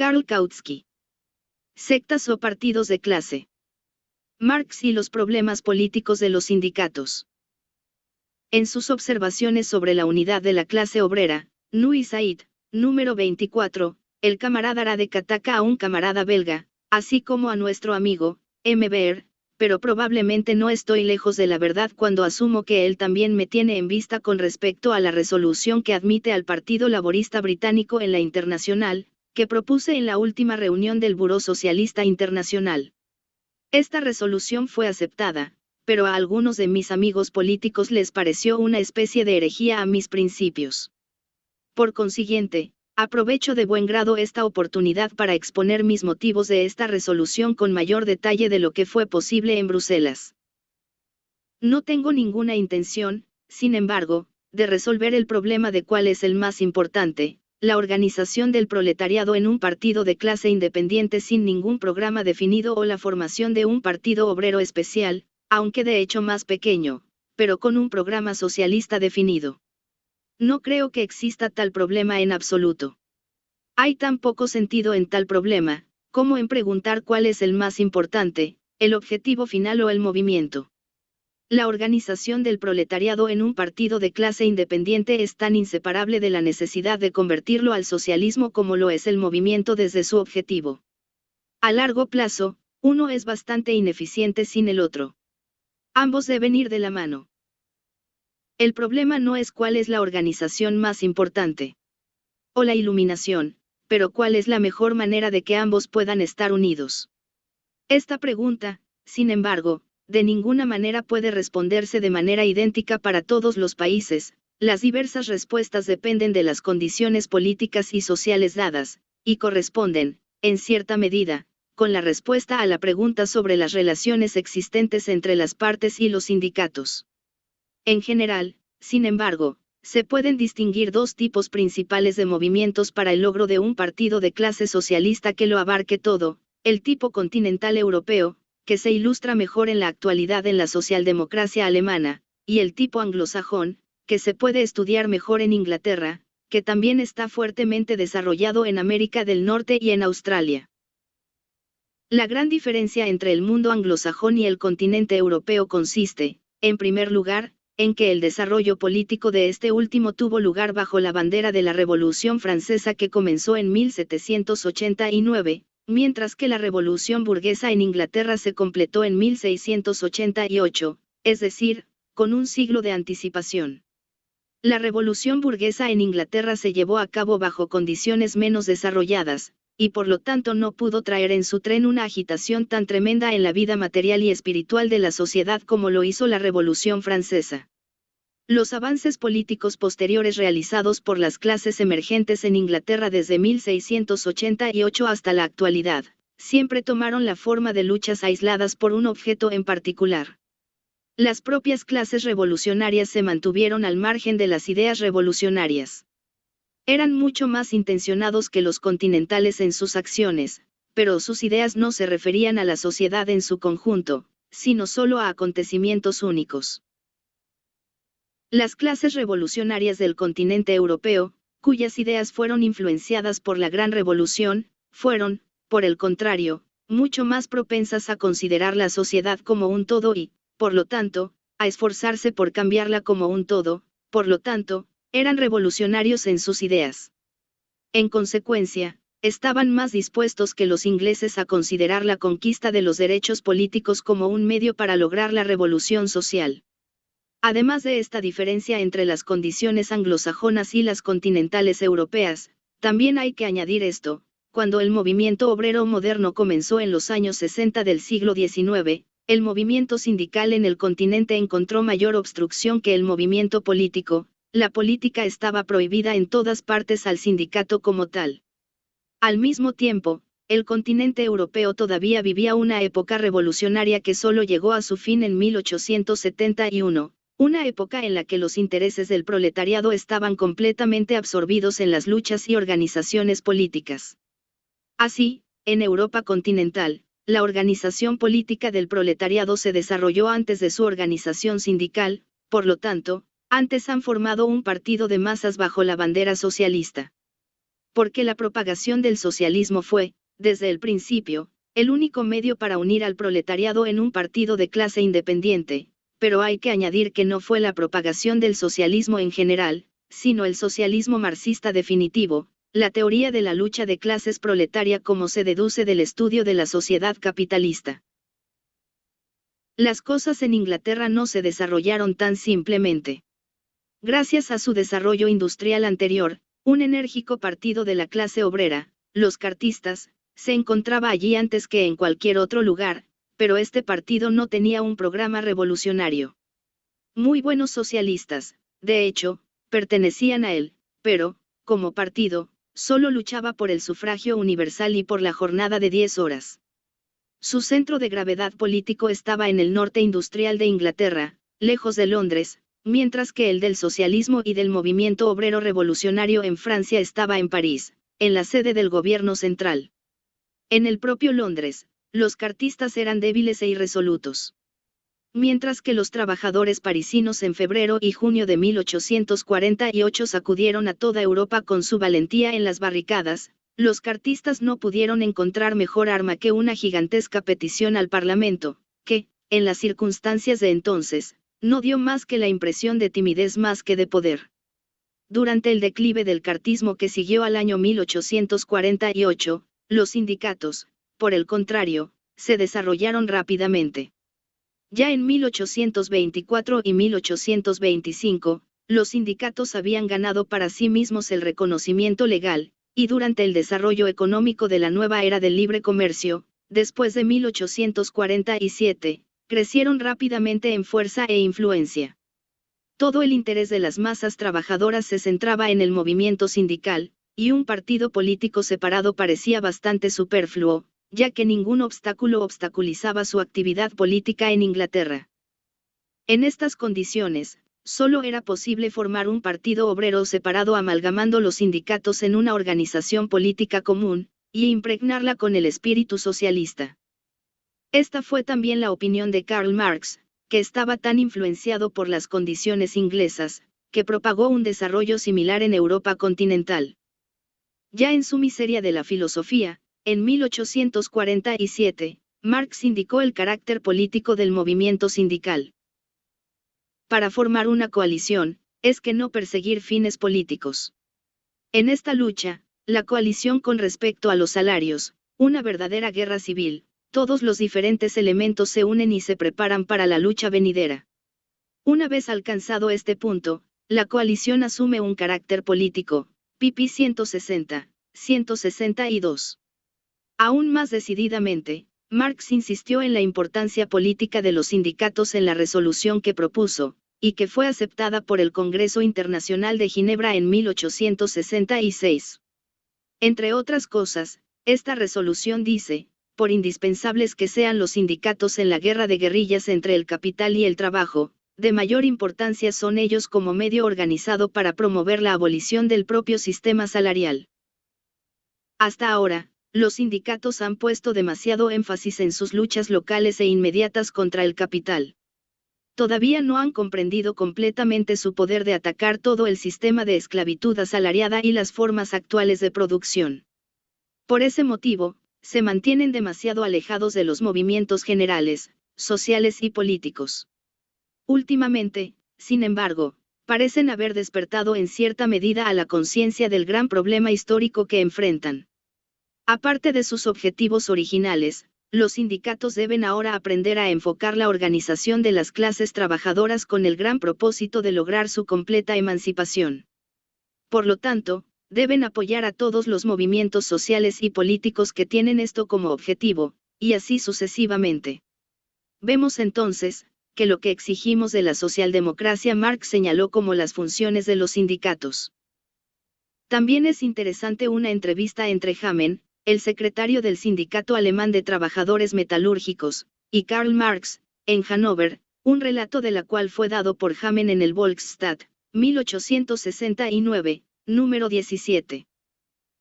Karl Kautsky. Sectas o partidos de clase. Marx y los problemas políticos de los sindicatos. En sus observaciones sobre la unidad de la clase obrera, Nui Said, número 24, el camarada Radek ataca a un camarada belga, así como a nuestro amigo, M. Baer, pero probablemente no estoy lejos de la verdad cuando asumo que él también me tiene en vista con respecto a la resolución que admite al Partido Laborista Británico en la Internacional, que propuse en la última reunión del Buró Socialista Internacional. Esta resolución fue aceptada, pero a algunos de mis amigos políticos les pareció una especie de herejía a mis principios. Por consiguiente, aprovecho de buen grado esta oportunidad para exponer mis motivos de esta resolución con mayor detalle de lo que fue posible en Bruselas. No tengo ninguna intención, sin embargo, de resolver el problema de cuál es el más importante, la organización del proletariado en un partido de clase independiente sin ningún programa definido o la formación de un partido obrero especial, aunque de hecho más pequeño, pero con un programa socialista definido. No creo que exista tal problema en absoluto. Hay tan poco sentido en tal problema, como en preguntar cuál es el más importante, el objetivo final o el movimiento. La organización del proletariado en un partido de clase independiente es tan inseparable de la necesidad de convertirlo al socialismo como lo es el movimiento desde su objetivo. A largo plazo, uno es bastante ineficiente sin el otro. Ambos deben ir de la mano. El problema no es cuál es la organización más importante, o la iluminación, pero cuál es la mejor manera de que ambos puedan estar unidos. Esta pregunta, sin embargo, de ninguna manera puede responderse de manera idéntica para todos los países, las diversas respuestas dependen de las condiciones políticas y sociales dadas, y corresponden, en cierta medida, con la respuesta a la pregunta sobre las relaciones existentes entre las partes y los sindicatos. En general, sin embargo, se pueden distinguir dos tipos principales de movimientos para el logro de un partido de clase socialista que lo abarque todo: el tipo continental europeo, que se ilustra mejor en la actualidad en la socialdemocracia alemana, y el tipo anglosajón, que se puede estudiar mejor en Inglaterra, que también está fuertemente desarrollado en América del Norte y en Australia. La gran diferencia entre el mundo anglosajón y el continente europeo consiste, en primer lugar, en que el desarrollo político de este último tuvo lugar bajo la bandera de la Revolución Francesa que comenzó en 1789, mientras que la revolución burguesa en Inglaterra se completó en 1688, es decir, con un siglo de anticipación. La revolución burguesa en Inglaterra se llevó a cabo bajo condiciones menos desarrolladas, y por lo tanto no pudo traer en su tren una agitación tan tremenda en la vida material y espiritual de la sociedad como lo hizo la Revolución Francesa. Los avances políticos posteriores realizados por las clases emergentes en Inglaterra desde 1688 hasta la actualidad, siempre tomaron la forma de luchas aisladas por un objeto en particular. Las propias clases revolucionarias se mantuvieron al margen de las ideas revolucionarias. Eran mucho más intencionados que los continentales en sus acciones, pero sus ideas no se referían a la sociedad en su conjunto, sino solo a acontecimientos únicos. Las clases revolucionarias del continente europeo, cuyas ideas fueron influenciadas por la Gran Revolución, fueron, por el contrario, mucho más propensas a considerar la sociedad como un todo y, por lo tanto, a esforzarse por cambiarla como un todo, por lo tanto, eran revolucionarios en sus ideas. En consecuencia, estaban más dispuestos que los ingleses a considerar la conquista de los derechos políticos como un medio para lograr la revolución social. Además de esta diferencia entre las condiciones anglosajonas y las continentales europeas, también hay que añadir esto: cuando el movimiento obrero moderno comenzó en los años 60 del siglo XIX, el movimiento sindical en el continente encontró mayor obstrucción que el movimiento político. La política estaba prohibida en todas partes al sindicato como tal. Al mismo tiempo, el continente europeo todavía vivía una época revolucionaria que solo llegó a su fin en 1871, una época en la que los intereses del proletariado estaban completamente absorbidos en las luchas y organizaciones políticas. Así, en Europa continental, la organización política del proletariado se desarrolló antes de su organización sindical, por lo tanto, antes han formado un partido de masas bajo la bandera socialista. Porque la propagación del socialismo fue, desde el principio, el único medio para unir al proletariado en un partido de clase independiente, pero hay que añadir que no fue la propagación del socialismo en general, sino el socialismo marxista definitivo, la teoría de la lucha de clases proletaria como se deduce del estudio de la sociedad capitalista. Las cosas en Inglaterra no se desarrollaron tan simplemente. Gracias a su desarrollo industrial anterior, un enérgico partido de la clase obrera, los cartistas, se encontraba allí antes que en cualquier otro lugar, pero este partido no tenía un programa revolucionario. Muy buenos socialistas, de hecho, pertenecían a él, pero, como partido, solo luchaba por el sufragio universal y por la jornada de 10 horas. Su centro de gravedad político estaba en el norte industrial de Inglaterra, lejos de Londres, mientras que el del socialismo y del movimiento obrero revolucionario en Francia estaba en París, en la sede del gobierno central. En el propio Londres, los cartistas eran débiles e irresolutos. Mientras que los trabajadores parisinos en febrero y junio de 1848 sacudieron a toda Europa con su valentía en las barricadas, los cartistas no pudieron encontrar mejor arma que una gigantesca petición al Parlamento, que, en las circunstancias de entonces, no dio más que la impresión de timidez más que de poder. Durante el declive del cartismo que siguió al año 1848, los sindicatos, por el contrario, se desarrollaron rápidamente. Ya en 1824 y 1825, los sindicatos habían ganado para sí mismos el reconocimiento legal, y durante el desarrollo económico de la nueva era del libre comercio, después de 1847, crecieron rápidamente en fuerza e influencia. Todo el interés de las masas trabajadoras se centraba en el movimiento sindical, y un partido político separado parecía bastante superfluo, ya que ningún obstáculo obstaculizaba su actividad política en Inglaterra. En estas condiciones, solo era posible formar un partido obrero separado amalgamando los sindicatos en una organización política común, y impregnarla con el espíritu socialista. Esta fue también la opinión de Karl Marx, que estaba tan influenciado por las condiciones inglesas, que propagó un desarrollo similar en Europa continental. Ya en su Miseria de la filosofía, en 1847, Marx indicó el carácter político del movimiento sindical. Para formar una coalición, es que no perseguir fines políticos. En esta lucha, la coalición con respecto a los salarios, una verdadera guerra civil, todos los diferentes elementos se unen y se preparan para la lucha venidera. Una vez alcanzado este punto, la coalición asume un carácter político, pp. 160, 162. Aún más decididamente, Marx insistió en la importancia política de los sindicatos en la resolución que propuso, y que fue aceptada por el Congreso Internacional de Ginebra en 1866. Entre otras cosas, esta resolución dice, por indispensables que sean los sindicatos en la guerra de guerrillas entre el capital y el trabajo, de mayor importancia son ellos como medio organizado para promover la abolición del propio sistema salarial. Hasta ahora, los sindicatos han puesto demasiado énfasis en sus luchas locales e inmediatas contra el capital. Todavía no han comprendido completamente su poder de atacar todo el sistema de esclavitud asalariada y las formas actuales de producción. Por ese motivo, se mantienen demasiado alejados de los movimientos generales, sociales y políticos. Últimamente, sin embargo, parecen haber despertado en cierta medida a la conciencia del gran problema histórico que enfrentan. Aparte de sus objetivos originales, los sindicatos deben ahora aprender a enfocar la organización de las clases trabajadoras con el gran propósito de lograr su completa emancipación. Por lo tanto, deben apoyar a todos los movimientos sociales y políticos que tienen esto como objetivo, y así sucesivamente. Vemos entonces, que lo que exigimos de la socialdemocracia Marx señaló como las funciones de los sindicatos. También es interesante una entrevista entre Hamann, el secretario del Sindicato Alemán de Trabajadores Metalúrgicos, y Karl Marx, en Hannover, un relato de la cual fue dado por Hamann en el Volksstadt, 1869, número 17.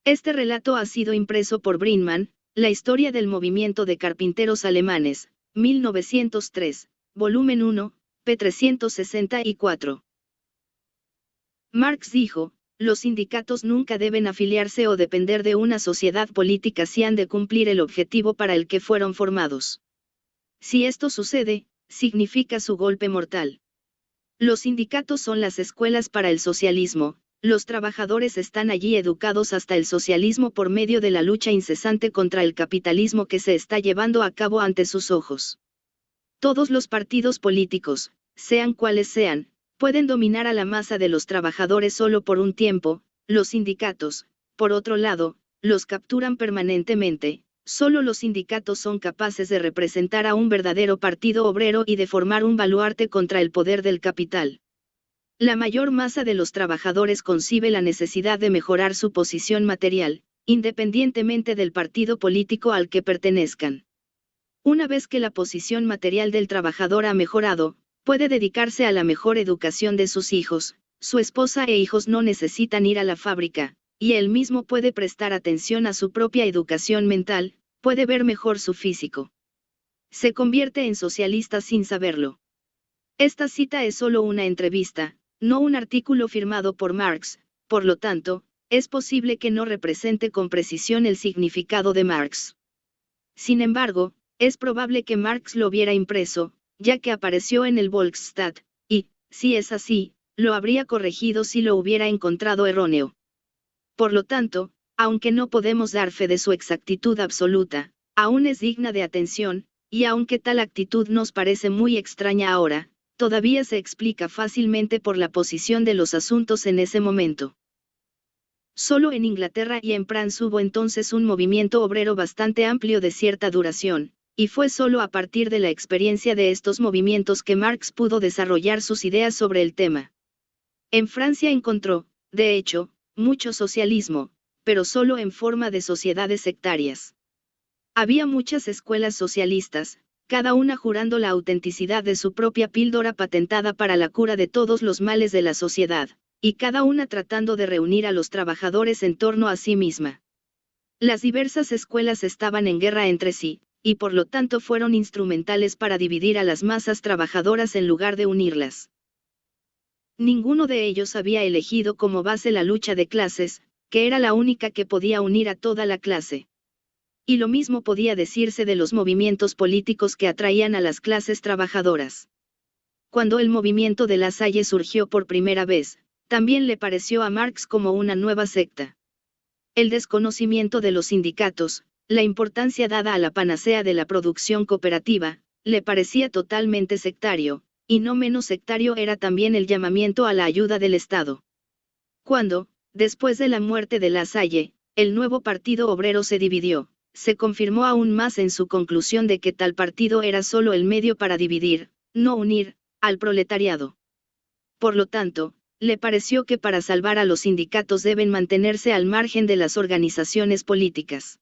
Este relato ha sido impreso por Brinman, La historia del movimiento de carpinteros alemanes, 1903, volumen 1, p. 364. Marx dijo, los sindicatos nunca deben afiliarse o depender de una sociedad política si han de cumplir el objetivo para el que fueron formados. Si esto sucede, significa su golpe mortal. Los sindicatos son las escuelas para el socialismo. Los trabajadores están allí educados hasta el socialismo por medio de la lucha incesante contra el capitalismo que se está llevando a cabo ante sus ojos. Todos los partidos políticos, sean cuales sean, pueden dominar a la masa de los trabajadores solo por un tiempo. Los sindicatos, por otro lado, los capturan permanentemente. Solo los sindicatos son capaces de representar a un verdadero partido obrero y de formar un baluarte contra el poder del capital. La mayor masa de los trabajadores concibe la necesidad de mejorar su posición material, independientemente del partido político al que pertenezcan. Una vez que la posición material del trabajador ha mejorado, puede dedicarse a la mejor educación de sus hijos. Su esposa e hijos no necesitan ir a la fábrica, y él mismo puede prestar atención a su propia educación mental, puede ver mejor su físico. Se convierte en socialista sin saberlo. Esta cita es solo una entrevista, no un artículo firmado por Marx, por lo tanto, es posible que no represente con precisión el significado de Marx. Sin embargo, es probable que Marx lo hubiera impreso, ya que apareció en el Volksstadt, y, si es así, lo habría corregido si lo hubiera encontrado erróneo. Por lo tanto, aunque no podemos dar fe de su exactitud absoluta, aún es digna de atención, y aunque tal actitud nos parece muy extraña ahora, todavía se explica fácilmente por la posición de los asuntos en ese momento. Solo en Inglaterra y en Francia hubo entonces un movimiento obrero bastante amplio de cierta duración, y fue solo a partir de la experiencia de estos movimientos que Marx pudo desarrollar sus ideas sobre el tema. En Francia encontró, de hecho, mucho socialismo, pero solo en forma de sociedades sectarias. Había muchas escuelas socialistas, cada una jurando la autenticidad de su propia píldora patentada para la cura de todos los males de la sociedad, y cada una tratando de reunir a los trabajadores en torno a sí misma. Las diversas escuelas estaban en guerra entre sí, y por lo tanto fueron instrumentales para dividir a las masas trabajadoras en lugar de unirlas. Ninguno de ellos había elegido como base la lucha de clases, que era la única que podía unir a toda la clase. Y lo mismo podía decirse de los movimientos políticos que atraían a las clases trabajadoras. Cuando el movimiento de La Salle surgió por primera vez, también le pareció a Marx como una nueva secta. El desconocimiento de los sindicatos, la importancia dada a la panacea de la producción cooperativa, le parecía totalmente sectario, y no menos sectario era también el llamamiento a la ayuda del Estado. Cuando, después de la muerte de La Salle, el nuevo Partido Obrero se dividió, se confirmó aún más en su conclusión de que tal partido era solo el medio para dividir, no unir, al proletariado. Por lo tanto, le pareció que para salvar a los sindicatos deben mantenerse al margen de las organizaciones políticas.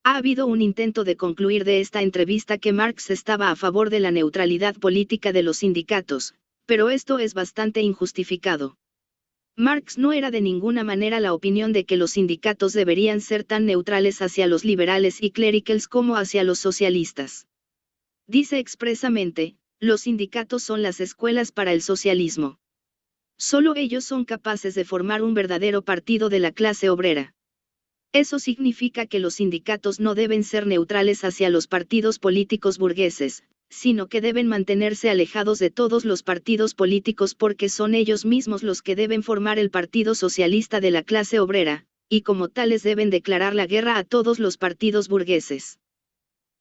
Ha habido un intento de concluir de esta entrevista que Marx estaba a favor de la neutralidad política de los sindicatos, pero esto es bastante injustificado. Marx no era de ninguna manera la opinión de que los sindicatos deberían ser tan neutrales hacia los liberales y clericals como hacia los socialistas. Dice expresamente, los sindicatos son las escuelas para el socialismo. Solo ellos son capaces de formar un verdadero partido de la clase obrera. Eso significa que los sindicatos no deben ser neutrales hacia los partidos políticos burgueses, sino que deben mantenerse alejados de todos los partidos políticos porque son ellos mismos los que deben formar el Partido Socialista de la clase obrera, y como tales deben declarar la guerra a todos los partidos burgueses.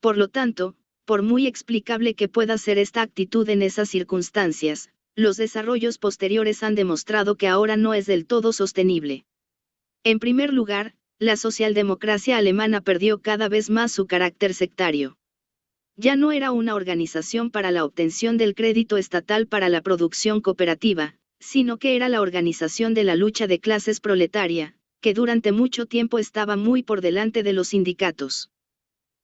Por lo tanto, por muy explicable que pueda ser esta actitud en esas circunstancias, los desarrollos posteriores han demostrado que ahora no es del todo sostenible. En primer lugar, la socialdemocracia alemana perdió cada vez más su carácter sectario. Ya no era una organización para la obtención del crédito estatal para la producción cooperativa, sino que era la organización de la lucha de clases proletaria, que durante mucho tiempo estaba muy por delante de los sindicatos.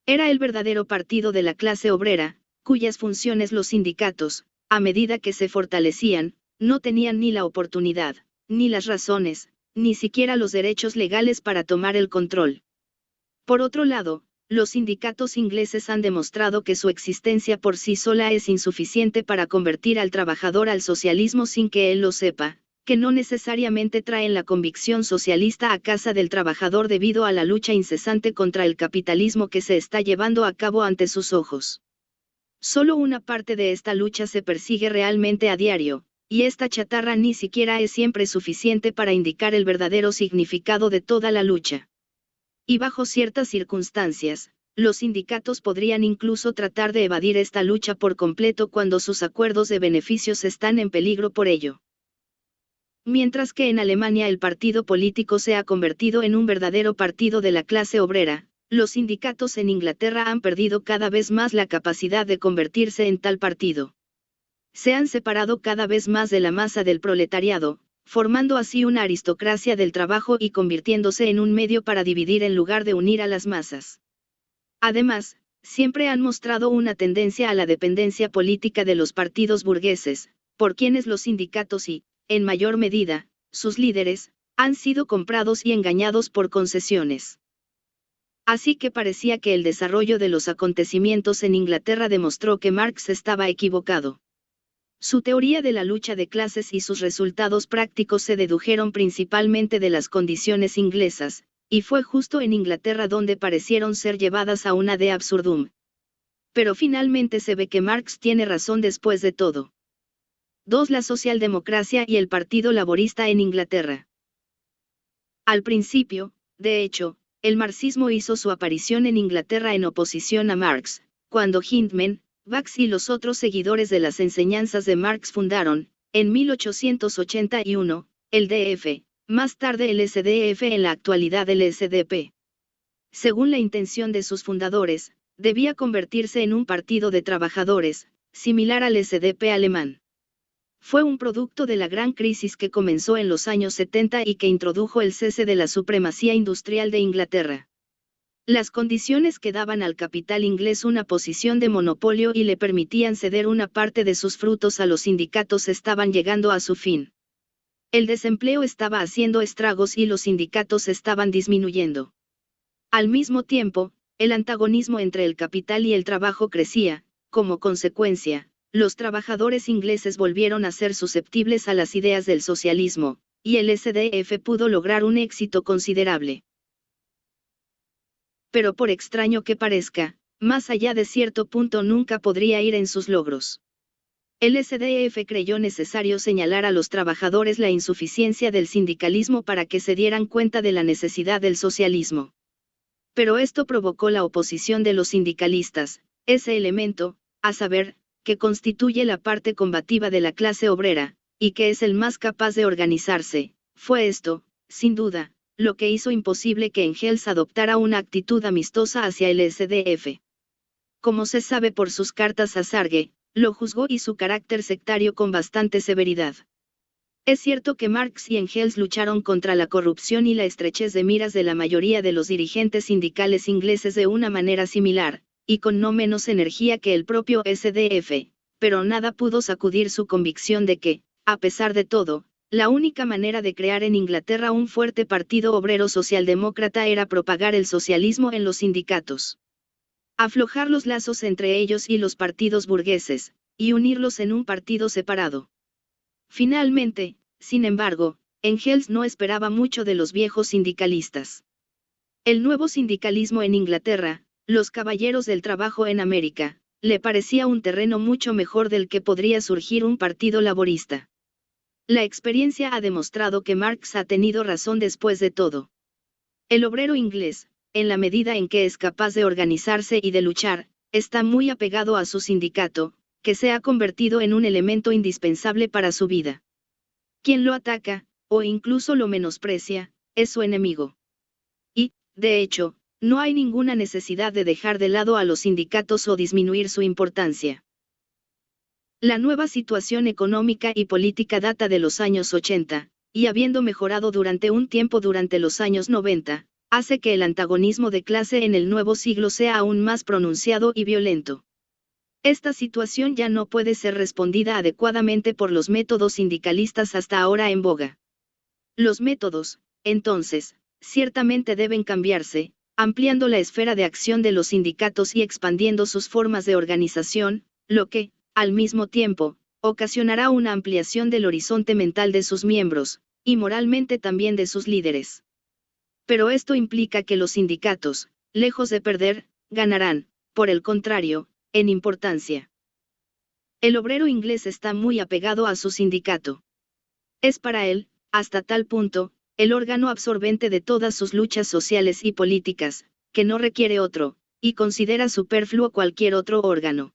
Era el verdadero partido de la clase obrera, cuyas funciones los sindicatos, a medida que se fortalecían, no tenían ni la oportunidad, ni las razones, ni siquiera los derechos legales para tomar el control. Por otro lado, los sindicatos ingleses han demostrado que su existencia por sí sola es insuficiente para convertir al trabajador al socialismo sin que él lo sepa, que no necesariamente traen la convicción socialista a casa del trabajador debido a la lucha incesante contra el capitalismo que se está llevando a cabo ante sus ojos. Solo una parte de esta lucha se persigue realmente a diario, y esta chatarra ni siquiera es siempre suficiente para indicar el verdadero significado de toda la lucha. Y bajo ciertas circunstancias, los sindicatos podrían incluso tratar de evadir esta lucha por completo cuando sus acuerdos de beneficios están en peligro por ello. Mientras que en Alemania el partido político se ha convertido en un verdadero partido de la clase obrera, los sindicatos en Inglaterra han perdido cada vez más la capacidad de convertirse en tal partido. Se han separado cada vez más de la masa del proletariado, formando así una aristocracia del trabajo y convirtiéndose en un medio para dividir en lugar de unir a las masas. Además, siempre han mostrado una tendencia a la dependencia política de los partidos burgueses, por quienes los sindicatos y, en mayor medida, sus líderes, han sido comprados y engañados por concesiones. Así que parecía que el desarrollo de los acontecimientos en Inglaterra demostró que Marx estaba equivocado. Su teoría de la lucha de clases y sus resultados prácticos se dedujeron principalmente de las condiciones inglesas, y fue justo en Inglaterra donde parecieron ser llevadas a una de absurdum. Pero finalmente se ve que Marx tiene razón después de todo. 2. La socialdemocracia y el Partido Laborista en Inglaterra. Al principio, de hecho, el marxismo hizo su aparición en Inglaterra en oposición a Marx, cuando Hyndman, Bax y los otros seguidores de las enseñanzas de Marx fundaron, en 1881, el DF, más tarde el SDF, en la actualidad el SDP. Según la intención de sus fundadores, debía convertirse en un partido de trabajadores, similar al SDP alemán. Fue un producto de la gran crisis que comenzó en los años 70 y que introdujo el cese de la supremacía industrial de Inglaterra. Las condiciones que daban al capital inglés una posición de monopolio y le permitían ceder una parte de sus frutos a los sindicatos estaban llegando a su fin. El desempleo estaba haciendo estragos y los sindicatos estaban disminuyendo. Al mismo tiempo, el antagonismo entre el capital y el trabajo crecía. Como consecuencia, los trabajadores ingleses volvieron a ser susceptibles a las ideas del socialismo, y el SDF pudo lograr un éxito considerable. Pero por extraño que parezca, más allá de cierto punto nunca podría ir en sus logros. El SDF creyó necesario señalar a los trabajadores la insuficiencia del sindicalismo para que se dieran cuenta de la necesidad del socialismo. Pero esto provocó la oposición de los sindicalistas, ese elemento, a saber, que constituye la parte combativa de la clase obrera, y que es el más capaz de organizarse. Fue esto, sin duda, lo que hizo imposible que Engels adoptara una actitud amistosa hacia el SDF. Como se sabe por sus cartas a Sarge, lo juzgó y su carácter sectario con bastante severidad. Es cierto que Marx y Engels lucharon contra la corrupción y la estrechez de miras de la mayoría de los dirigentes sindicales ingleses de una manera similar, y con no menos energía que el propio SDF, pero nada pudo sacudir su convicción de que, a pesar de todo, la única manera de crear en Inglaterra un fuerte partido obrero socialdemócrata era propagar el socialismo en los sindicatos. Aflojar los lazos entre ellos y los partidos burgueses, y unirlos en un partido separado. Finalmente, sin embargo, Engels no esperaba mucho de los viejos sindicalistas. El nuevo sindicalismo en Inglaterra, los caballeros del trabajo en América, le parecía un terreno mucho mejor del que podría surgir un partido laborista. La experiencia ha demostrado que Marx ha tenido razón después de todo. El obrero inglés, en la medida en que es capaz de organizarse y de luchar, está muy apegado a su sindicato, que se ha convertido en un elemento indispensable para su vida. Quien lo ataca, o incluso lo menosprecia, es su enemigo. Y, de hecho, no hay ninguna necesidad de dejar de lado a los sindicatos o disminuir su importancia. La nueva situación económica y política data de los años 80, y habiendo mejorado durante un tiempo durante los años 90, hace que el antagonismo de clase en el nuevo siglo sea aún más pronunciado y violento. Esta situación ya no puede ser respondida adecuadamente por los métodos sindicalistas hasta ahora en boga. Los métodos, entonces, ciertamente deben cambiarse, ampliando la esfera de acción de los sindicatos y expandiendo sus formas de organización, lo que, al mismo tiempo, ocasionará una ampliación del horizonte mental de sus miembros, y moralmente también de sus líderes. Pero esto implica que los sindicatos, lejos de perder, ganarán, por el contrario, en importancia. El obrero inglés está muy apegado a su sindicato. Es para él, hasta tal punto, el órgano absorbente de todas sus luchas sociales y políticas, que no requiere otro, y considera superfluo cualquier otro órgano.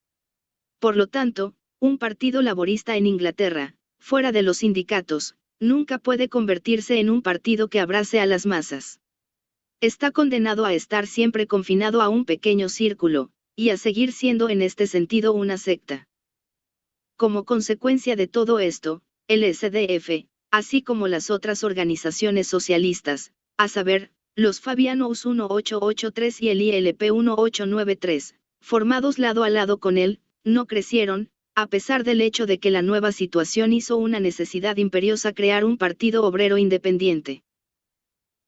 Por lo tanto, un partido laborista en Inglaterra, fuera de los sindicatos, nunca puede convertirse en un partido que abrace a las masas. Está condenado a estar siempre confinado a un pequeño círculo, y a seguir siendo en este sentido una secta. Como consecuencia de todo esto, el SDF, así como las otras organizaciones socialistas, a saber, los Fabianos 1883 y el ILP 1893, formados lado a lado con él, no crecieron, a pesar del hecho de que la nueva situación hizo una necesidad imperiosa crear un partido obrero independiente.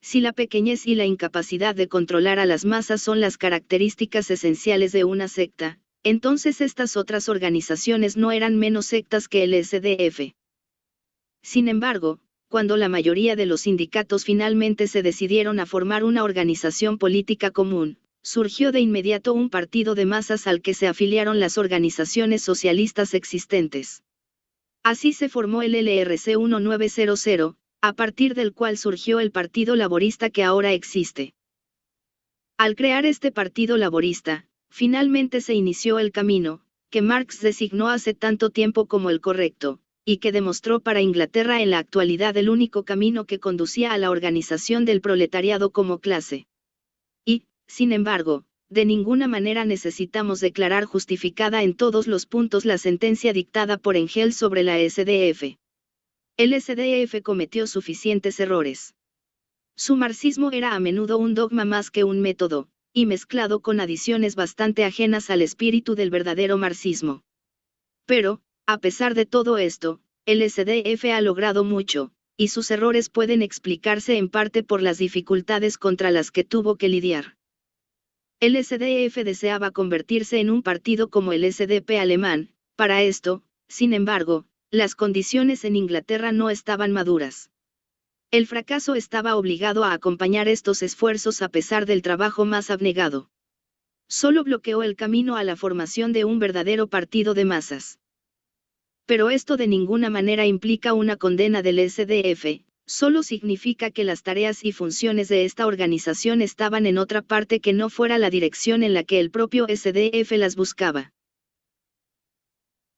Si la pequeñez y la incapacidad de controlar a las masas son las características esenciales de una secta, entonces estas otras organizaciones no eran menos sectas que el SDF. Sin embargo, cuando la mayoría de los sindicatos finalmente se decidieron a formar una organización política común, surgió de inmediato un partido de masas al que se afiliaron las organizaciones socialistas existentes. Así se formó el LRC 1900, a partir del cual surgió el Partido Laborista que ahora existe. Al crear este Partido Laborista, finalmente se inició el camino, que Marx designó hace tanto tiempo como el correcto, y que demostró para Inglaterra en la actualidad el único camino que conducía a la organización del proletariado como clase. Y, sin embargo, de ninguna manera necesitamos declarar justificada en todos los puntos la sentencia dictada por Engels sobre la SDF. El SDF cometió suficientes errores. Su marxismo era a menudo un dogma más que un método, y mezclado con adiciones bastante ajenas al espíritu del verdadero marxismo. Pero, a pesar de todo esto, el SDF ha logrado mucho, y sus errores pueden explicarse en parte por las dificultades contra las que tuvo que lidiar. El SDF deseaba convertirse en un partido como el SDP alemán, para esto, sin embargo, las condiciones en Inglaterra no estaban maduras. El fracaso estaba obligado a acompañar estos esfuerzos a pesar del trabajo más abnegado. Solo bloqueó el camino a la formación de un verdadero partido de masas. Pero esto de ninguna manera implica una condena del SDF, solo significa que las tareas y funciones de esta organización estaban en otra parte que no fuera la dirección en la que el propio SDF las buscaba.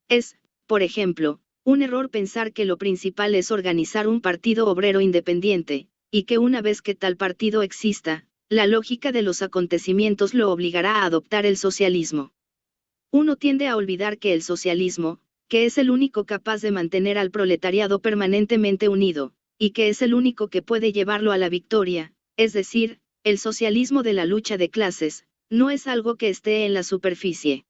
Es, por ejemplo, un error pensar que lo principal es organizar un partido obrero independiente, y que una vez que tal partido exista, la lógica de los acontecimientos lo obligará a adoptar el socialismo. Uno tiende a olvidar que el socialismo, que es el único capaz de mantener al proletariado permanentemente unido, y que es el único que puede llevarlo a la victoria, es decir, el socialismo de la lucha de clases, no es algo que esté en la superficie.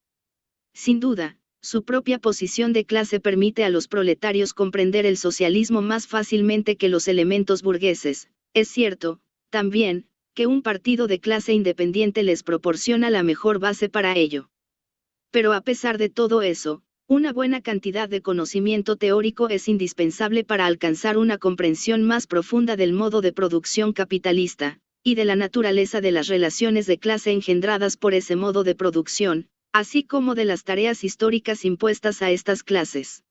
Sin duda, su propia posición de clase permite a los proletarios comprender el socialismo más fácilmente que los elementos burgueses. Es cierto, también, que un partido de clase independiente les proporciona la mejor base para ello. Pero a pesar de todo eso, una buena cantidad de conocimiento teórico es indispensable para alcanzar una comprensión más profunda del modo de producción capitalista, y de la naturaleza de las relaciones de clase engendradas por ese modo de producción, así como de las tareas históricas impuestas a estas clases.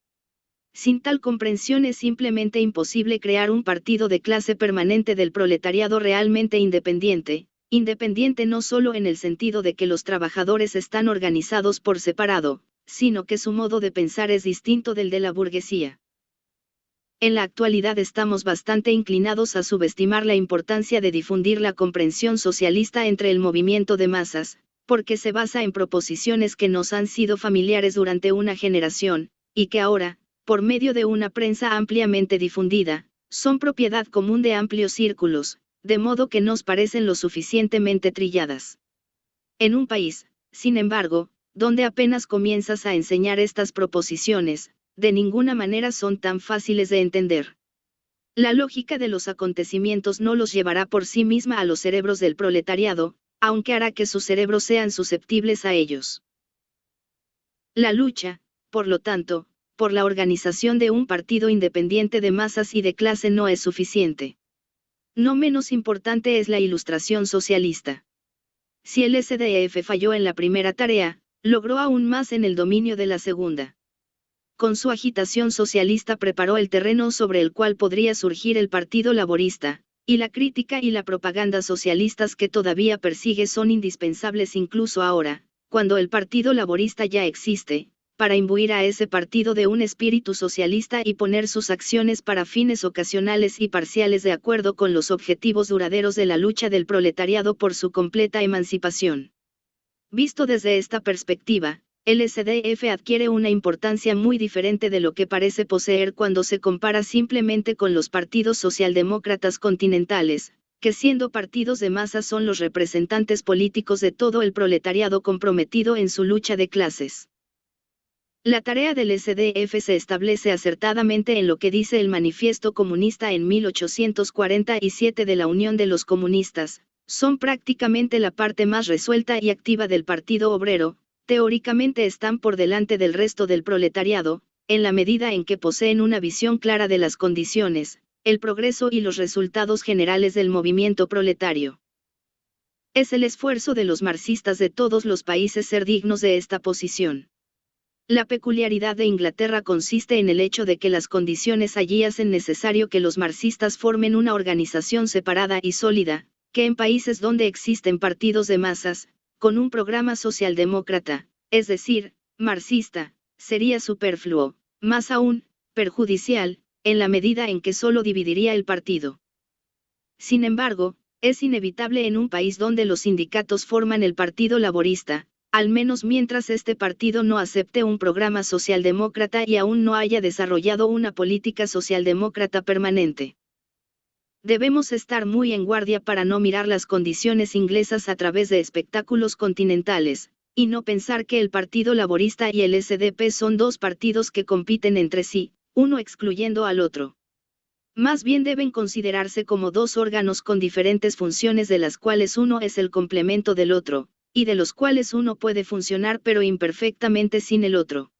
Sin tal comprensión es simplemente imposible crear un partido de clase permanente del proletariado realmente independiente, independiente no solo en el sentido de que los trabajadores están organizados por separado, sino que su modo de pensar es distinto del de la burguesía. En la actualidad estamos bastante inclinados a subestimar la importancia de difundir la comprensión socialista entre el movimiento de masas, porque se basa en proposiciones que nos han sido familiares durante una generación, y que ahora, por medio de una prensa ampliamente difundida, son propiedad común de amplios círculos, de modo que nos parecen lo suficientemente trilladas. En un país, sin embargo, donde apenas comienzas a enseñar estas proposiciones, de ninguna manera son tan fáciles de entender. La lógica de los acontecimientos no los llevará por sí misma a los cerebros del proletariado, aunque hará que sus cerebros sean susceptibles a ellos. La lucha, por lo tanto, por la organización de un partido independiente de masas y de clase no es suficiente. No menos importante es la ilustración socialista. Si el SDF falló en la primera tarea, logró aún más en el dominio de la segunda. Con su agitación socialista preparó el terreno sobre el cual podría surgir el Partido Laborista, y la crítica y la propaganda socialistas que todavía persigue son indispensables incluso ahora, cuando el Partido Laborista ya existe, para imbuir a ese partido de un espíritu socialista y poner sus acciones para fines ocasionales y parciales de acuerdo con los objetivos duraderos de la lucha del proletariado por su completa emancipación. Visto desde esta perspectiva, el SDF adquiere una importancia muy diferente de lo que parece poseer cuando se compara simplemente con los partidos socialdemócratas continentales, que siendo partidos de masa son los representantes políticos de todo el proletariado comprometido en su lucha de clases. La tarea del SDF se establece acertadamente en lo que dice el Manifiesto Comunista en 1847 de la Unión de los Comunistas: son prácticamente la parte más resuelta y activa del Partido Obrero, teóricamente están por delante del resto del proletariado, en la medida en que poseen una visión clara de las condiciones, el progreso y los resultados generales del movimiento proletario. Es el esfuerzo de los marxistas de todos los países ser dignos de esta posición. La peculiaridad de Inglaterra consiste en el hecho de que las condiciones allí hacen necesario que los marxistas formen una organización separada y sólida, que en países donde existen partidos de masas, con un programa socialdemócrata, es decir, marxista, sería superfluo, más aún, perjudicial, en la medida en que solo dividiría el partido. Sin embargo, es inevitable en un país donde los sindicatos forman el Partido Laborista, al menos mientras este partido no acepte un programa socialdemócrata y aún no haya desarrollado una política socialdemócrata permanente. Debemos estar muy en guardia para no mirar las condiciones inglesas a través de espectáculos continentales, y no pensar que el Partido Laborista y el SDP son dos partidos que compiten entre sí, uno excluyendo al otro. Más bien deben considerarse como dos órganos con diferentes funciones de las cuales uno es el complemento del otro, y de los cuales uno puede funcionar pero imperfectamente sin el otro.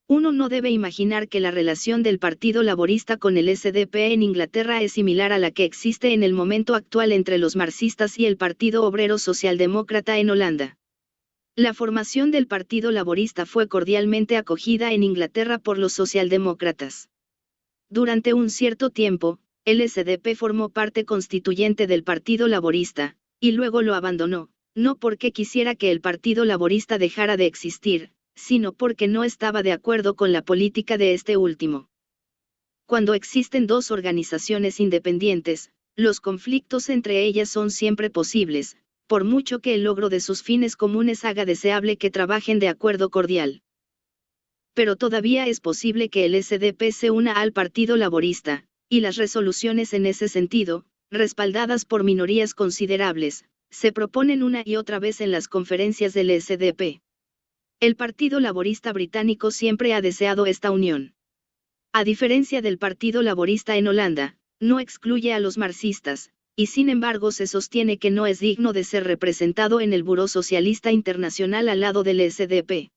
Uno no debe imaginar que la relación del Partido Laborista con el SDP en Inglaterra es similar a la que existe en el momento actual entre los marxistas y el Partido Obrero Socialdemócrata en Holanda. La formación del Partido Laborista fue cordialmente acogida en Inglaterra por los socialdemócratas. Durante un cierto tiempo, el SDP formó parte constituyente del Partido Laborista, y luego lo abandonó, no porque quisiera que el Partido Laborista dejara de existir, sino porque no estaba de acuerdo con la política de este último. Cuando existen dos organizaciones independientes, los conflictos entre ellas son siempre posibles, por mucho que el logro de sus fines comunes haga deseable que trabajen de acuerdo cordial. Pero todavía es posible que el SDP se una al Partido Laborista, y las resoluciones en ese sentido, respaldadas por minorías considerables, se proponen una y otra vez en las conferencias del SDP. El Partido Laborista británico siempre ha deseado esta unión. A diferencia del Partido Laborista en Holanda, no excluye a los marxistas, y sin embargo se sostiene que no es digno de ser representado en el Buró Socialista Internacional al lado del SDP.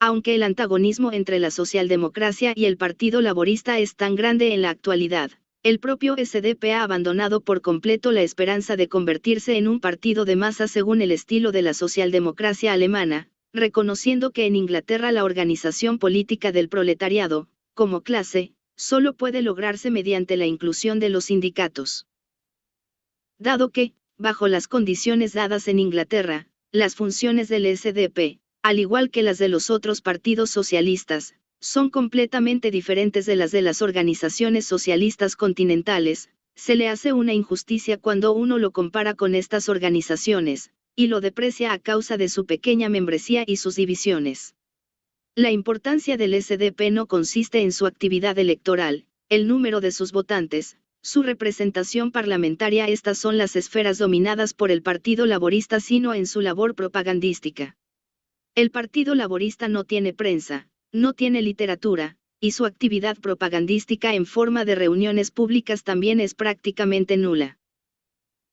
Aunque el antagonismo entre la socialdemocracia y el Partido Laborista es tan grande en la actualidad, el propio SDP ha abandonado por completo la esperanza de convertirse en un partido de masa según el estilo de la socialdemocracia alemana, reconociendo que en Inglaterra la organización política del proletariado, como clase, solo puede lograrse mediante la inclusión de los sindicatos. Dado que, bajo las condiciones dadas en Inglaterra, las funciones del SDP, al igual que las de los otros partidos socialistas, son completamente diferentes de las organizaciones socialistas continentales, se le hace una injusticia cuando uno lo compara con estas organizaciones, y lo deprecia a causa de su pequeña membresía y sus divisiones. La importancia del SDP no consiste en su actividad electoral, el número de sus votantes, su representación parlamentaria. Estas son las esferas dominadas por el Partido Laborista, sino en su labor propagandística. El Partido Laborista no tiene prensa, no tiene literatura, y su actividad propagandística en forma de reuniones públicas también es prácticamente nula.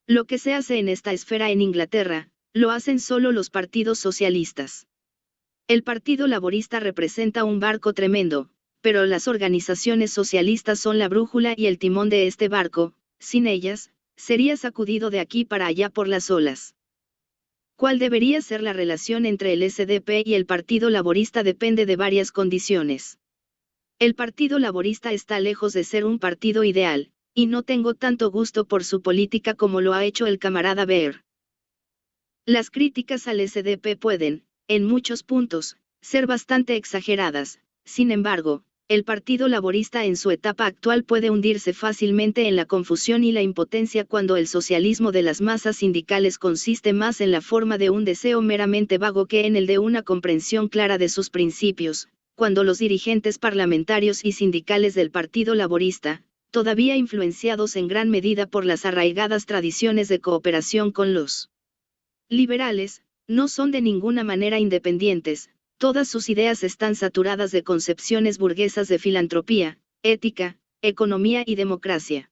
Lo que se hace en esta esfera en Inglaterra, lo hacen solo los partidos socialistas. El Partido Laborista representa un barco tremendo, pero las organizaciones socialistas son la brújula y el timón de este barco. Sin ellas, sería sacudido de aquí para allá por las olas. ¿Cuál debería ser la relación entre el SDP y el Partido Laborista? Depende de varias condiciones. El Partido Laborista está lejos de ser un partido ideal, y no tengo tanto gusto por su política como lo ha hecho el camarada Beer. Las críticas al SDP pueden, en muchos puntos, ser bastante exageradas. Sin embargo, el Partido Laborista en su etapa actual puede hundirse fácilmente en la confusión y la impotencia cuando el socialismo de las masas sindicales consiste más en la forma de un deseo meramente vago que en el de una comprensión clara de sus principios, cuando los dirigentes parlamentarios y sindicales del Partido Laborista, todavía influenciados en gran medida por las arraigadas tradiciones de cooperación con los liberales, no son de ninguna manera independientes. Todas sus ideas están saturadas de concepciones burguesas de filantropía, ética, economía y democracia.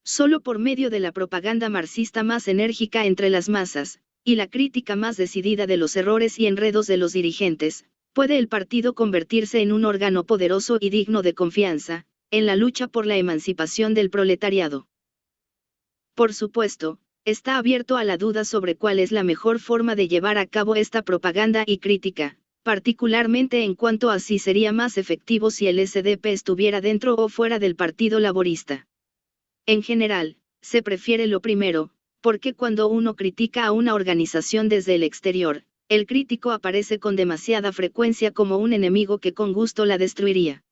Solo por medio de la propaganda marxista más enérgica entre las masas, y la crítica más decidida de los errores y enredos de los dirigentes, puede el partido convertirse en un órgano poderoso y digno de confianza, en la lucha por la emancipación del proletariado. Por supuesto, está abierto a la duda sobre cuál es la mejor forma de llevar a cabo esta propaganda y crítica, particularmente en cuanto a si sería más efectivo si el SDP estuviera dentro o fuera del Partido Laborista. En general, se prefiere lo primero, porque cuando uno critica a una organización desde el exterior, el crítico aparece con demasiada frecuencia como un enemigo que con gusto la destruiría.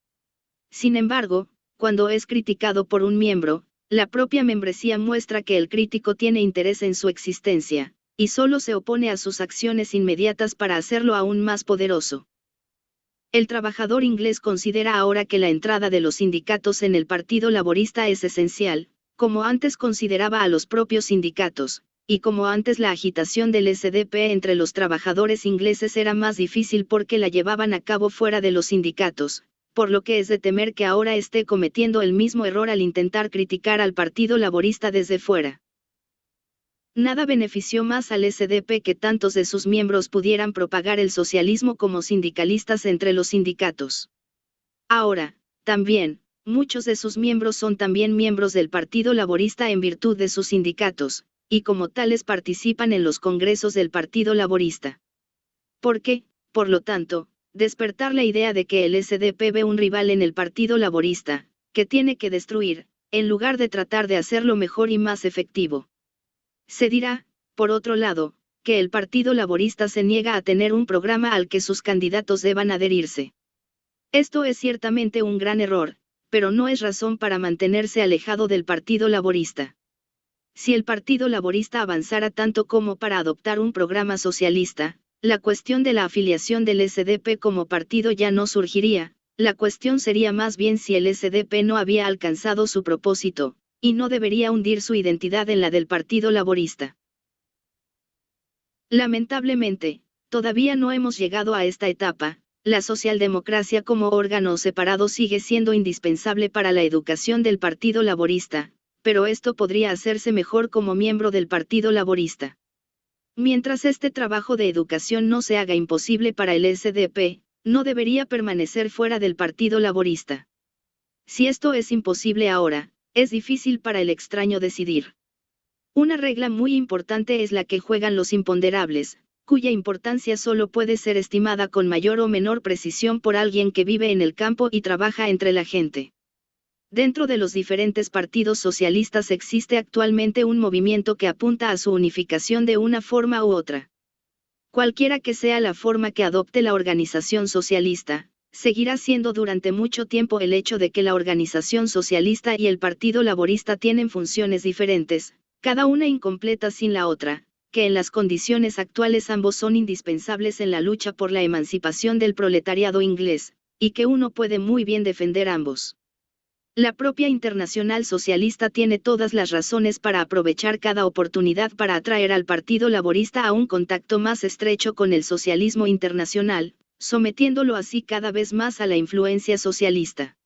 Sin embargo, cuando es criticado por un miembro, la propia membresía muestra que el crítico tiene interés en su existencia, y solo se opone a sus acciones inmediatas para hacerlo aún más poderoso. El trabajador inglés considera ahora que la entrada de los sindicatos en el Partido Laborista es esencial, como antes consideraba a los propios sindicatos, y como antes la agitación del SDP entre los trabajadores ingleses era más difícil porque la llevaban a cabo fuera de los sindicatos, por lo que es de temer que ahora esté cometiendo el mismo error al intentar criticar al Partido Laborista desde fuera. Nada benefició más al SDP que tantos de sus miembros pudieran propagar el socialismo como sindicalistas entre los sindicatos. Ahora, también, muchos de sus miembros son también miembros del Partido Laborista en virtud de sus sindicatos, y como tales participan en los congresos del Partido Laborista. Porque, por lo tanto, despertar la idea de que el SDP ve un rival en el Partido Laborista, que tiene que destruir, en lugar de tratar de hacerlo mejor y más efectivo. Se dirá, por otro lado, que el Partido Laborista se niega a tener un programa al que sus candidatos deban adherirse. Esto es ciertamente un gran error, pero no es razón para mantenerse alejado del Partido Laborista. Si el Partido Laborista avanzara tanto como para adoptar un programa socialista, la cuestión de la afiliación del SDP como partido ya no surgiría, la cuestión sería más bien si el SDP no había alcanzado su propósito, y no debería hundir su identidad en la del Partido Laborista. Lamentablemente, todavía no hemos llegado a esta etapa. La socialdemocracia como órgano separado sigue siendo indispensable para la educación del Partido Laborista, pero esto podría hacerse mejor como miembro del Partido Laborista. Mientras este trabajo de educación no se haga imposible para el SDP, no debería permanecer fuera del Partido Laborista. Si esto es imposible ahora, es difícil para el extraño decidir. Una regla muy importante es la que juegan los imponderables, cuya importancia solo puede ser estimada con mayor o menor precisión por alguien que vive en el campo y trabaja entre la gente. Dentro de los diferentes partidos socialistas existe actualmente un movimiento que apunta a su unificación de una forma u otra. Cualquiera que sea la forma que adopte la organización socialista, seguirá siendo durante mucho tiempo el hecho de que la organización socialista y el Partido Laborista tienen funciones diferentes, cada una incompleta sin la otra, que en las condiciones actuales ambos son indispensables en la lucha por la emancipación del proletariado inglés, y que uno puede muy bien defender ambos. La propia Internacional Socialista tiene todas las razones para aprovechar cada oportunidad para atraer al Partido Laborista a un contacto más estrecho con el socialismo internacional, sometiéndolo así cada vez más a la influencia socialista.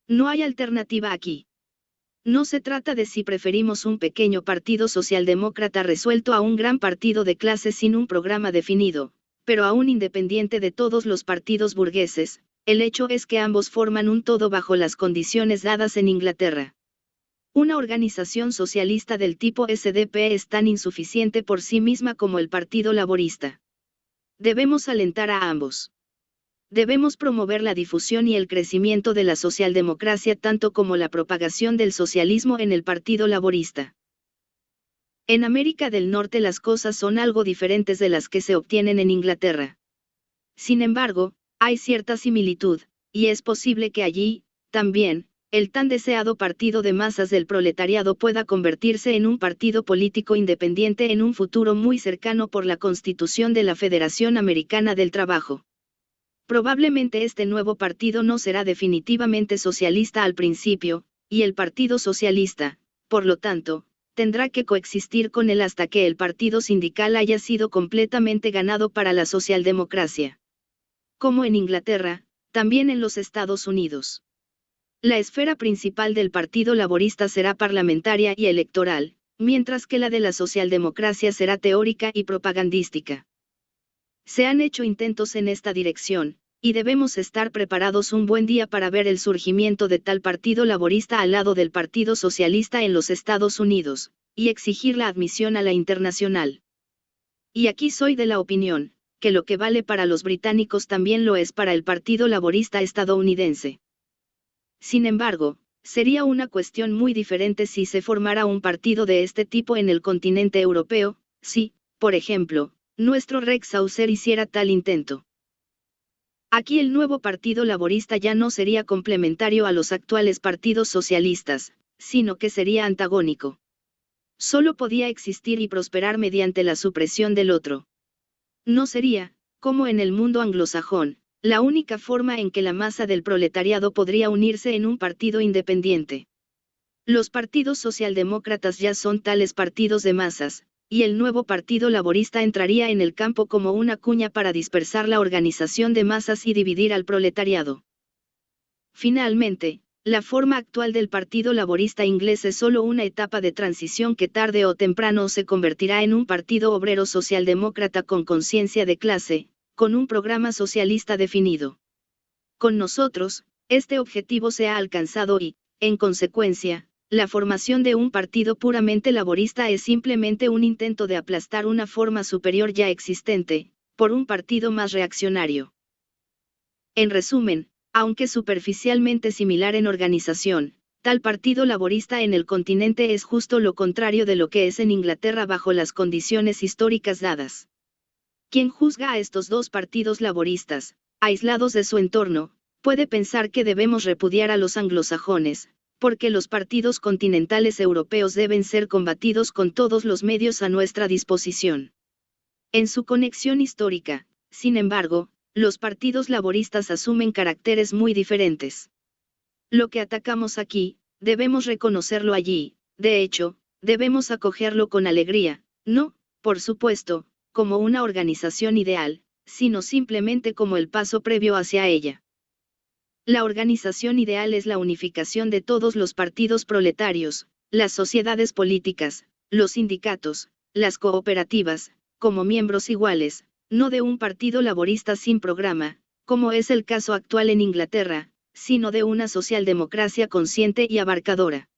No hay alternativa aquí. No se trata de si preferimos un pequeño partido socialdemócrata resuelto a un gran partido de clase sin un programa definido, Pero aún independiente de todos los partidos burgueses, el hecho es que ambos forman un todo bajo las condiciones dadas en Inglaterra. Una organización socialista del tipo SDP es tan insuficiente por sí misma como el Partido Laborista. Debemos alentar a ambos. Debemos promover la difusión y el crecimiento de la socialdemocracia tanto como la propagación del socialismo en el Partido Laborista. En América del Norte las cosas son algo diferentes de las que se obtienen en Inglaterra. Sin embargo, hay cierta similitud, y es posible que allí, también, el tan deseado partido de masas del proletariado pueda convertirse en un partido político independiente en un futuro muy cercano por la constitución de la Federación Americana del Trabajo. Probablemente este nuevo partido no será definitivamente socialista al principio, y el Partido Socialista, por lo tanto, tendrá que coexistir con él hasta que el partido sindical haya sido completamente ganado para la socialdemocracia. Como en Inglaterra, también en los Estados Unidos. La esfera principal del Partido Laborista será parlamentaria y electoral, mientras que la de la socialdemocracia será teórica y propagandística. Se han hecho intentos en esta dirección, y debemos estar preparados un buen día para ver el surgimiento de tal Partido Laborista al lado del Partido Socialista en los Estados Unidos, y exigir la admisión a la internacional. Y aquí soy de la opinión, que lo que vale para los británicos también lo es para el Partido Laborista estadounidense. Sin embargo, sería una cuestión muy diferente si se formara un partido de este tipo en el continente europeo, si, por ejemplo, nuestro Rex Saucer hiciera tal intento. Aquí el nuevo Partido Laborista ya no sería complementario a los actuales partidos socialistas, sino que sería antagónico. Solo podía existir y prosperar mediante la supresión del otro. No sería, como en el mundo anglosajón, la única forma en que la masa del proletariado podría unirse en un partido independiente. Los partidos socialdemócratas ya son tales partidos de masas, y el nuevo Partido Laborista entraría en el campo como una cuña para dispersar la organización de masas y dividir al proletariado. Finalmente, la forma actual del Partido Laborista inglés es solo una etapa de transición que tarde o temprano se convertirá en un partido obrero socialdemócrata con conciencia de clase, con un programa socialista definido. Con nosotros, este objetivo se ha alcanzado y, en consecuencia, la formación de un partido puramente laborista es simplemente un intento de aplastar una forma superior ya existente, por un partido más reaccionario. En resumen, aunque superficialmente similar en organización, tal partido laborista en el continente es justo lo contrario de lo que es en Inglaterra bajo las condiciones históricas dadas. Quien juzga a estos dos partidos laboristas, aislados de su entorno, puede pensar que debemos repudiar a los anglosajones, porque los partidos continentales europeos deben ser combatidos con todos los medios a nuestra disposición. En su conexión histórica, sin embargo, los partidos laboristas asumen caracteres muy diferentes. Lo que atacamos aquí, debemos reconocerlo allí, de hecho, debemos acogerlo con alegría, no, por supuesto, como una organización ideal, sino simplemente como el paso previo hacia ella. La organización ideal es la unificación de todos los partidos proletarios, las sociedades políticas, los sindicatos, las cooperativas, como miembros iguales, no de un partido laborista sin programa, como es el caso actual en Inglaterra, sino de una socialdemocracia consciente y abarcadora.